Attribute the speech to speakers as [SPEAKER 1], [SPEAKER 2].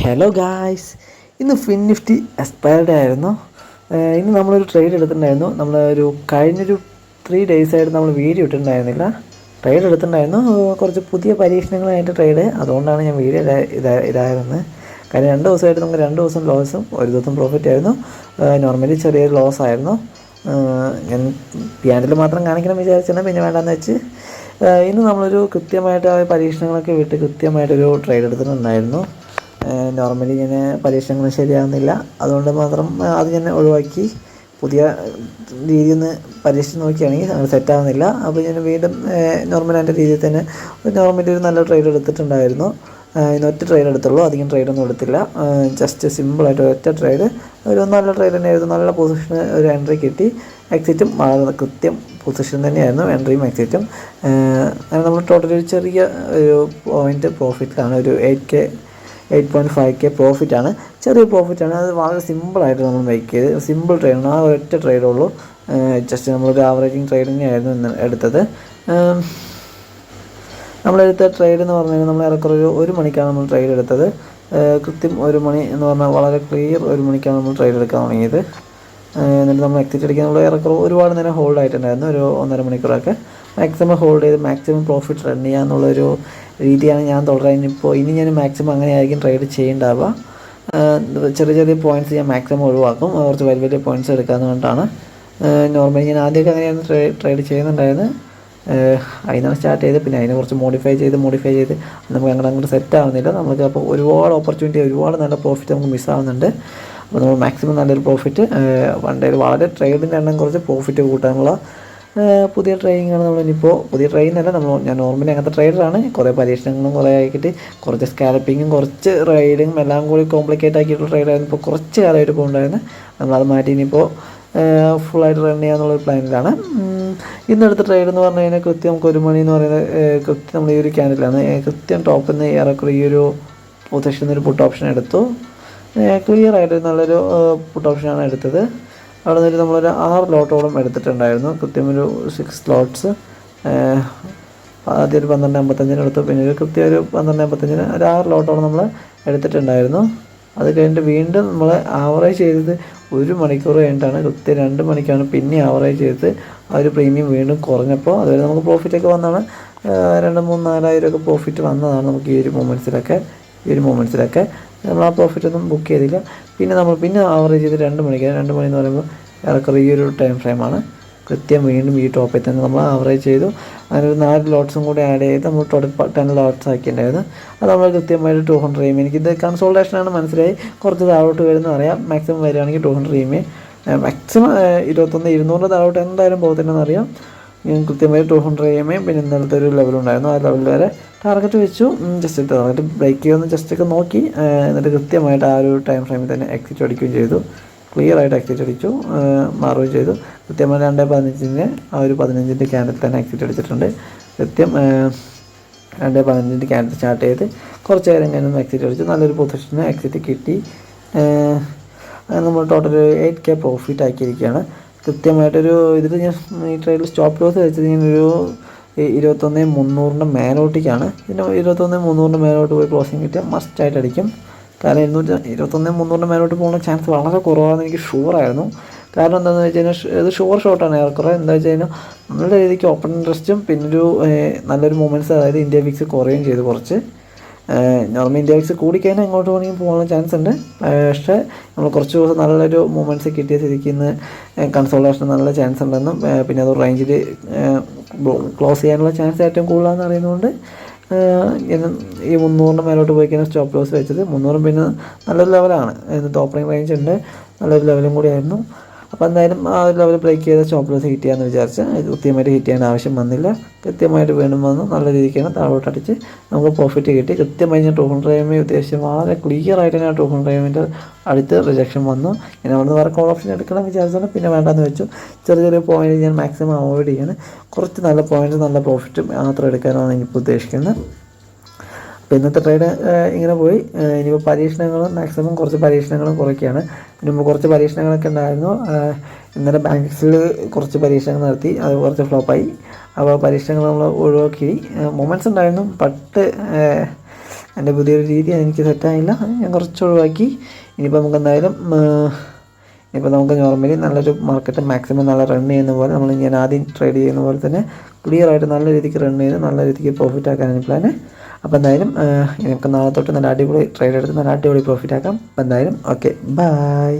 [SPEAKER 1] Hello guys, ഇന്ന് fin Nifty expired ആയിരുന്നു. ഇന്ന് നമ്മളൊരു ട്രേഡ് എടുത്തിട്ടുണ്ടായിരുന്നു. കഴിഞ്ഞൊരു 3 days ആയിട്ട് നമ്മൾ വീഡിയോ ഇട്ടിട്ടുണ്ടായിരുന്നില്ല. ട്രേഡ് എടുത്തിട്ടുണ്ടായിരുന്നു, കുറച്ച് പുതിയ പരീക്ഷണങ്ങളായിട്ട് ട്രേഡ്. അതുകൊണ്ടാണ് ഞാൻ വീഡിയോ ഇതായിരുന്നത്. കാര്യം 2 ദിവസമായിട്ട് നമുക്ക് 2 ദിവസം ലോസും 1 ദിവസം പ്രോഫിറ്റ് ആയിരുന്നു. നോർമലി ചെറിയൊരു ലോസ് ആയിരുന്നു. ഞാൻ പ്യാനിൽ മാത്രം കാണിക്കണം വിചാരിച്ചാണ്, പിന്നെ വേണ്ടാന്ന് വെച്ച് ഇന്ന് നമ്മളൊരു കൃത്യമായിട്ട് ആ പരീക്ഷണങ്ങളൊക്കെ വിട്ട് കൃത്യമായിട്ടൊരു ട്രേഡ് എടുത്തിട്ടുണ്ടായിരുന്നു. നോർമലി ഞാൻ പരീക്ഷണങ്ങൾ ശരിയാകുന്നില്ല, അതുകൊണ്ട് മാത്രം അത് ഞാൻ ഒഴിവാക്കി. പുതിയ രീതി ഒന്ന് പരീക്ഷിച്ച് നോക്കിയാണെങ്കിൽ അത് സെറ്റാകുന്നില്ല. അപ്പോൾ ഞാൻ വീണ്ടും നോർമൽ എൻ്റെ രീതിയിൽ തന്നെ നോർമലി ഒരു നല്ല ട്രേഡ് എടുത്തിട്ടുണ്ടായിരുന്നു. ഇന്ന് ഒറ്റ ട്രേഡ് എടുത്തുള്ളൂ, അധികം ട്രേഡൊന്നും എടുത്തില്ല. ജസ്റ്റ് സിമ്പിളായിട്ട് ഒറ്റ ട്രേഡ്, ഒരു നല്ല ട്രേഡ് തന്നെയായിരുന്നു. നല്ല പൊസിഷന് ഒരു എൻട്രി കിട്ടി. എക്സിറ്റും വളരെ കൃത്യം പൊസിഷൻ തന്നെയായിരുന്നു, എൻട്രിയും എക്സിറ്റും. അങ്ങനെ നമ്മൾ ടോട്ടൽ ഒരു ചെറിയ ഒരു പോയിൻ്റ് പ്രോഫിറ്റിലാണ്. ഒരു 8.5K പ്രോഫിറ്റാണ്. ചെറിയ പ്രോഫിറ്റാണ്. അത് വളരെ സിമ്പിളായിട്ട് നമ്മൾ മേക്ക് ചെയ്ത്, സിമ്പിൾ ട്രേഡാണ്. ആ ഒറ്റ ട്രേഡേ ഉള്ളൂ. ജസ്റ്റ് നമ്മളൊരു ആവറേജിങ് ട്രേഡിങ് ആയിരുന്നു ഇന്ന് എടുത്തത്. നമ്മളെടുത്ത ട്രേഡ് എന്ന് പറഞ്ഞാൽ നമ്മൾ ഏറെക്കുറെ 1 മണിക്കാണ് നമ്മൾ ട്രേഡ് എടുത്തത്. കൃത്യം 1 മണി എന്ന് പറഞ്ഞാൽ വളരെ ക്ലിയർ 1 മണിക്കാണ് നമ്മൾ ട്രേഡ് എടുക്കാൻ തുടങ്ങിയത്. എന്നിട്ട് നമ്മൾ എക്സിറ്റ് അടിക്കാൻ നമ്മൾ ഏറെക്കുറെ ഒരുപാട് നേരം ഹോൾഡ് ആയിട്ടുണ്ടായിരുന്നു. ഒരു 1.5 മണിക്കൂറൊക്കെ മാക്സിമം ഹോൾഡ് ചെയ്ത് മാക്സിമം പ്രോഫിറ്റ് റൺ ചെയ്യാന്നുള്ളൊരു രീതിയാണ് ഞാൻ തുടരാൻ. ഇനി ഞാൻ മാക്സിമം അങ്ങനെയായിരിക്കും ട്രേഡ് ചെയ്യേണ്ടാവുക. ചെറിയ ചെറിയ പോയിൻറ്റ്സ് ഞാൻ മാക്സിമം ഒഴിവാക്കും, കുറച്ച് വലിയ വലിയ പോയിൻറ്റ്സ് എടുക്കാമെന്നുകൊണ്ടാണ്. നോർമലി ഞാൻ ആദ്യമൊക്കെ അങ്ങനെയാണ് ട്രേഡ് ചെയ്യുന്നുണ്ടായത്. അതിനാണ് സ്റ്റാർട്ട് ചെയ്ത്, പിന്നെ അതിനെ കുറച്ച് മോഡിഫൈ ചെയ്ത് നമുക്ക് അങ്ങോട്ട് സെറ്റ് ആവുന്നില്ല. നമുക്ക് അപ്പോൾ ഒരുപാട് ഓപ്പർച്യൂണിറ്റി, ഒരുപാട് നല്ല പ്രോഫിറ്റ് നമുക്ക് മിസ്സാവുന്നുണ്ട്. അപ്പോൾ നമ്മൾ മാക്സിമം നല്ലൊരു പ്രോഫിറ്റ് വൺ ഡേയിൽ വളരെ ട്രേഡിൻ്റെ എണ്ണം കുറച്ച് പ്രോഫിറ്റ് കൂട്ടാനുള്ള പുതിയ ട്രെയിനിങ്ങാണ് നമ്മളിനിപ്പോൾ. പുതിയ ട്രെയിനല്ല, ഞാൻ നോർമലി അങ്ങനത്തെ ട്രേഡറാണ്. കുറേ പരീക്ഷണങ്ങളും കുറേ ആക്കിയിട്ട് കുറച്ച് സ്കാലപ്പിങ്ങും കുറച്ച് റൈഡിങ്ങും എല്ലാം കൂടി കോംപ്ലിക്കേറ്റ് ആക്കിയിട്ടുള്ള ട്രേഡായിരുന്നു ഇപ്പോൾ കുറച്ച് കാലമായിട്ട് പോകുന്നുണ്ടായിരുന്നു. നമ്മളത് മാറ്റി ഇനിയിപ്പോൾ ഫുള്ളായിട്ട് റൺ ചെയ്യാന്നുള്ളൊരു പ്ലാനിലാണ്. ഇന്നെടുത്ത ട്രേഡ് എന്ന് പറഞ്ഞു കഴിഞ്ഞാൽ കൃത്യം നമുക്ക് 1 മണി എന്ന് പറയുന്നത് കൃത്യം നമ്മൾ ഈ ഒരു ക്യാൻഡിലാണ് കൃത്യം ടോപ്പിൽ നിന്ന് ഏറെക്കുറെ ഈ ഒരു പൊസിഷനിൽ നിന്ന് ഒരു പുട്ട് ഓപ്ഷൻ എടുത്തു. ക്ലിയർ ആയിട്ട് നല്ലൊരു പുട്ട് ഓപ്ഷനാണ് എടുത്തത്. അവിടെ നിന്നിട്ട് നമ്മളൊരു 6 ലോട്ടോളം എടുത്തിട്ടുണ്ടായിരുന്നു. കൃത്യം ഒരു 6 ലോട്ട്സ്. ആദ്യം ഒരു 12.55 എടുത്തു, പിന്നെ ഒരു കൃത്യം ഒരു 12.55 ഒരു 6 ലോട്ടോളം നമ്മൾ എടുത്തിട്ടുണ്ടായിരുന്നു. അത് കഴിഞ്ഞിട്ട് വീണ്ടും നമ്മൾ ആവറേജ് ചെയ്തത് 1 മണിക്കൂർ കഴിഞ്ഞിട്ടാണ്. കൃത്യം 2 മണിക്കാണ് പിന്നെ ആവറേജ് ചെയ്തത്. ആ ഒരു പ്രീമിയം വീണ്ടും കുറഞ്ഞപ്പോൾ അതുവരെ നമുക്ക് പ്രോഫിറ്റൊക്കെ വന്നതാണ്. 2,000-3,000 ഒക്കെ പ്രോഫിറ്റ് വന്നതാണ് നമുക്ക് ഈ ഒരു മൊമെൻറ്റ്സിലൊക്കെ. നമ്മൾ ആ പ്രോഫിറ്റൊന്നും ബുക്ക് ചെയ്തില്ല. പിന്നെ ആവറേജ് ചെയ്ത് 2 മണിക്കാണ്. 2 മണി എന്ന് പറയുമ്പോൾ ഏറെക്കുറെ ഈ ഒരു ടൈം ഫ്രെയിമാണ്. കൃത്യം വീണ്ടും ഈ ടോപ്പിൽ തന്നെ നമ്മൾ ആവറേജ് ചെയ്തു. അങ്ങനെ ഒരു 4 ലോട്ട്സും കൂടി ആഡ് ചെയ്ത് നമ്മൾ ടോട്ടൽ 10 ലോട്ട്സ് ആക്കിയിട്ടുണ്ടായിരുന്നു. അത് നമ്മൾ കൃത്യമായിട്ട് 200 EMA. എനിക്കിത് കൺസോൾട്ടേഷനാണ് മനസ്സിലായി. കുറച്ച് താഴോട്ട് വരുന്ന അറിയാം. മാക്സിമം വരികയാണെങ്കിൽ 200 EMA, മാക്സിമം 21,200 താഴോട്ട് എന്തായാലും പോകത്തില്ലെന്ന് അറിയാം. ഞാൻ കൃത്യമായി 200 EMA പിന്നെ ഇന്നലത്തെ ഒരു ലെവലുണ്ടായിരുന്നു. ആ ലെവൽ വരെ ടാർഗറ്റ് വെച്ചു. ജസ്റ്റ് ടാർഗറ്റ് ബ്രേക്ക് ചെയ്യുമെന്ന് ജസ്റ്റൊക്കെ നോക്കി. എന്നിട്ട് കൃത്യമായിട്ട് ആ ഒരു ടൈം ഫ്രെയിമിൽ തന്നെ എക്സിറ്റ് അടിക്കുകയും ചെയ്തു. ക്ലിയറായിട്ട് എക്സിറ്റ് അടിച്ചു, മാറുകയും ചെയ്തു. കൃത്യമായി 2:15 ആ ഒരു 15 ക്യാൻഡിൽ തന്നെ എക്സിറ്റ് അടിച്ചിട്ടുണ്ട്. കൃത്യം 2:15 ക്യാൻഡിൽ സ്റ്റാർട്ട് ചെയ്ത് കുറച്ച് നേരം കഴിഞ്ഞൊന്ന് എക്സിറ്റ് അടിച്ചു. നല്ലൊരു പൊസിഷന് എക്സിറ്റ് കിട്ടി. നമ്മൾ ടോട്ടൽ 8K പ്രോഫിറ്റ് ആക്കിയിരിക്കുകയാണ്. കൃത്യമായിട്ടൊരു ഇതിൽ ഞാൻ ഈ ട്രേഡിൽ സ്റ്റോപ്പ് ലോസ് വെച്ചത് ഞാനൊരു 21,300 മേലോട്ടേക്കാണ്. പിന്നെ 21,300 മേലോട്ട് പോയി ക്ലോസിങ് കിട്ടിയാൽ മസ്റ്റായിട്ട് അടിക്കും. കാരണം 21,300 മേലോട്ട് പോകുന്ന ചാൻസ് വളരെ കുറവാണെന്ന് എനിക്ക് ഷുവറായിരുന്നു. കാരണം എന്താണെന്ന് വെച്ച് കഴിഞ്ഞാൽ ഇത് ഷോർട്ടാണ് ഏറെക്കുറെ. എന്താ വെച്ച് കഴിഞ്ഞാൽ നമ്മളുടെ രീതിക്ക് ഓപ്പൺ ഇൻട്രസ്റ്റും പിന്നൊരു നല്ലൊരു മൂവ്മെൻറ്റ്സ്, അതായത് ഇന്ത്യ വിക്സ് കുറയുകയും ചെയ്തു കുറച്ച്. നോർമൽ ഇന്ത്യ വിക്സ് കൂടിക്കഴിഞ്ഞാൽ എങ്ങോട്ട് വേണമെങ്കിൽ പോകാനുള്ള ചാൻസ് ഉണ്ട്. പക്ഷേ നമ്മൾ കുറച്ച് ദിവസം നല്ലൊരു മൂവ്മെൻറ്റ്സ് കിട്ടിയ സ്ഥിതിക്ക് ഇന്ന് കൺസോൾട്ടേഷൻ നല്ല ചാൻസ് ഉണ്ടെന്നും പിന്നെ അത് റേഞ്ചിൽ ക്ലോസ് ചെയ്യാനുള്ള ചാൻസ് ഏറ്റവും കൂടുതലാണെന്ന് അറിയുന്നതുകൊണ്ട് ഈ 300 മേലോട്ട് പോയി കഴിഞ്ഞാൽ സ്റ്റോപ്പ് ലോസ് വെച്ചത്. 300 പിന്നെ നല്ലൊരു ലെവലാണ്. എന്നിട്ട് ഓപ്പണിംഗ് റേഞ്ച് ഉണ്ട്, നല്ലൊരു ലെവലും കൂടി ആയിരുന്നു. അപ്പോൾ എന്തായാലും ആ ഒരു ലെവൽ ബ്രേക്ക് ചെയ്ത് സ്റ്റോപ്പ് ലോസ് ഹിറ്റ് ചെയ്യാമെന്ന് വിചാരിച്ച് കൃത്യമായിട്ട് ഹിറ്റ് ചെയ്യാൻ ആവശ്യം വന്നില്ല. കൃത്യമായിട്ട് വീണ്ടും വന്ന് നല്ല രീതിക്കാണ് താഴോട്ട് അടിച്ച് നമുക്ക് പ്രോഫിറ്റ് കിട്ടി. കൃത്യമായി ഞാൻ 200 EMA ഉദ്ദേശിച്ച് വളരെ ക്ലിയർ ആയിട്ട് ഞാൻ 200 EMA അടുത്ത് റിജക്ഷൻ വന്നു. ഞാൻ അവിടുന്ന് വേറെ കോൾ ഓപ്ഷൻ എടുക്കണം വിചാരിച്ചാണ്, പിന്നെ വേണ്ടാന്ന് വെച്ചു. ചെറിയ പോയിന്റ് ഞാൻ മാക്സിമം അവോയ്ഡ് ചെയ്യാണ്. കുറച്ച് നല്ല പോയിന്റ് നല്ല പ്രോഫിറ്റ് മാത്രം എടുക്കാനാണ് എനിക്കിപ്പോൾ ഉദ്ദേശിക്കുന്നത്. അപ്പോൾ ഇന്നത്തെ ട്രേഡ് ഇങ്ങനെ പോയി. ഇനിയിപ്പോൾ പരീക്ഷണങ്ങളും മാക്സിമം കുറച്ച് പരീക്ഷണങ്ങളും കുറയ്ക്കുകയാണ്. പിന്നെ കുറച്ച് പരീക്ഷണങ്ങളൊക്കെ ഉണ്ടായിരുന്നു. ഇന്നലെ ബാങ്ക്സിൽ കുറച്ച് പരീക്ഷണങ്ങൾ നടത്തി, അത് കുറച്ച് ഫ്ലോപ്പായി. അപ്പോൾ പരീക്ഷണങ്ങൾ നമ്മൾ ഒഴിവാക്കി. മൊമെൻറ്റ്സ് ഉണ്ടായിരുന്നു, ബട്ട് എൻ്റെ പുതിയൊരു രീതി എനിക്ക് സെറ്റായില്ല, ഞാൻ കുറച്ച് ഒഴിവാക്കി. ഇനിയിപ്പോൾ നമുക്ക് എന്തായാലും ഇപ്പോൾ നമുക്ക് നോർമലി നല്ലൊരു മാർക്കറ്റ് മാക്സിമം നല്ല റൺ ചെയ്യുന്ന പോലെ ഞാൻ ആദ്യം ട്രേഡ് ചെയ്യുന്ന പോലെ തന്നെ ക്ലിയറായിട്ട് നല്ല രീതിക്ക് റൺ ചെയ്ത് നല്ല രീതിക്ക് പ്രോഫിറ്റ് ആക്കാനാണ് പ്ലാന്. അപ്പോൾ എന്തായാലും നമുക്ക് നാളെ തൊട്ട് നല്ല അടിപൊളി ട്രേഡ് എടുത്ത് നല്ല അടിപൊളി പ്രോഫിറ്റ് ആക്കാം. അപ്പോൾ എന്തായാലും ഓക്കെ, ബൈ.